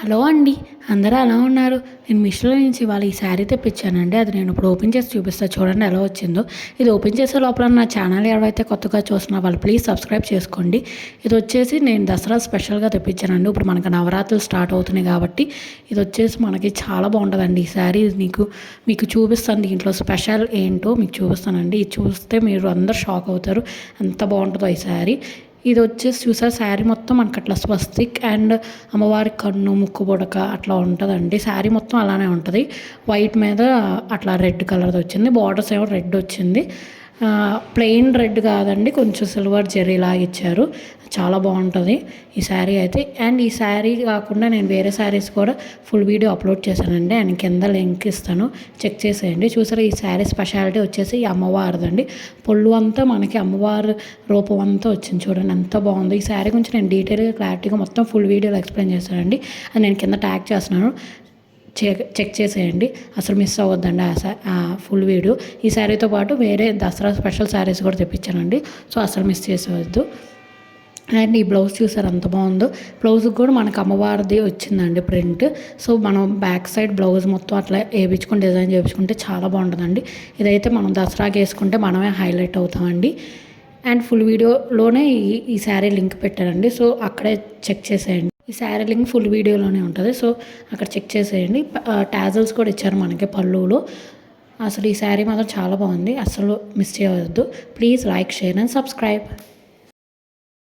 Hello అండి, అందరూ ఎలా ఉన్నారు? నేను మీషోలో నుంచి ఇవాళ ఈ శారీ తెప్పించానండి. అది నేను ఇప్పుడు ఓపెన్ చేసి చూపిస్తాను, చూడండి ఎలా వచ్చిందో. ఇది ఓపెన్ చేసే లోపల నా ఛానల్ ఎవరైతే కొత్తగా చూస్తున్నా వాళ్ళు ప్లీజ్ సబ్స్క్రైబ్ చేసుకోండి. ఇది వచ్చేసి నేను దసరా స్పెషల్గా తెప్పించానండి. ఇప్పుడు మనకు నవరాత్రులు స్టార్ట్ అవుతున్నాయి కాబట్టి ఇది వచ్చేసి మనకి చాలా బాగుంటుందండి. ఈ శారీ మీకు చూపిస్తాను, దీంట్లో స్పెషల్ ఏంటో మీకు చూపిస్తానండి. ఇది చూస్తే మీరు అందరు షాక్ అవుతారు, ఎంత బాగుంటుందో ఈ శారీ. ఇది వచ్చేసి చూసారు, శారీ మొత్తం మనకు అట్లా స్వస్తిక్ అండ్ అమ్మవారి కన్ను ముక్కు బుడక అట్లా ఉంటుందండి. శారీ మొత్తం అలానే ఉంటుంది. వైట్ మీద అట్లా రెడ్ కలర్ది వచ్చింది, బార్డర్స్ ఏమో రెడ్ వచ్చింది. ప్లెయిన్ రెడ్ కాదండి, కొంచెం సిల్వర్ జెరీ లాగా ఇచ్చారు. చాలా బాగుంటుంది ఈ శారీ అయితే. అండ్ ఈ శారీ కాకుండా నేను వేరే శారీస్ కూడా ఫుల్ వీడియో అప్లోడ్ చేశానండి, అండ్ కింద లింక్ ఇస్తాను, చెక్ చేసేయండి. చూసారా, ఈ శారీ స్పెషాలిటీ వచ్చేసి ఈ అమ్మవారిదండి. పొల్లు అంతా మనకి అమ్మవారి రూపం అంతా వచ్చింది, చూడండి ఎంత బాగుంది. ఈ శారీ గురించి నేను డీటెయిల్గా క్లారిటీగా మొత్తం ఫుల్ వీడియోలో ఎక్స్ప్లెయిన్ చేశానండి, అది నేను కింద ట్యాగ్ చేస్తున్నాను, చెక్ చేసేయండి, అసలు మిస్ అవ్వద్దండి ఆ ఫుల్ వీడియో. ఈ శారీతో పాటు వేరే దసరా స్పెషల్ శారీస్ కూడా తెప్పించానండి, సో అసలు మిస్ చేసేవద్దు. అండ్ ఈ బ్లౌజ్ చూసారు ఎంత బాగుందో. బ్లౌజ్కి కూడా మనకు అమ్మవారిది వచ్చిందండి ప్రింట్. సో మనం బ్యాక్ సైడ్ బ్లౌజ్ మొత్తం అట్లా వేయించుకొని డిజైన్ చేయించుకుంటే చాలా బాగుంటుందండి. ఇదైతే మనం దసరాకి వేసుకుంటే మనమే హైలైట్ అవుతామండి. అండ్ ఫుల్ వీడియోలోనే ఈ శారీ లింక్ పెట్టారండి, సో అక్కడే చెక్ చేసేయండి. ఈ శారీ లింక్ ఫుల్ వీడియోలోనే ఉంటుంది, సో అక్కడ చెక్ చేసేయండి. టాజల్స్ కూడా ఇచ్చారు మనకి పళ్ళులో. అసలు ఈ శారీ మాత్రం చాలా బాగుంది, అసలు మిస్ చేయవద్దు. Please like, share and subscribe.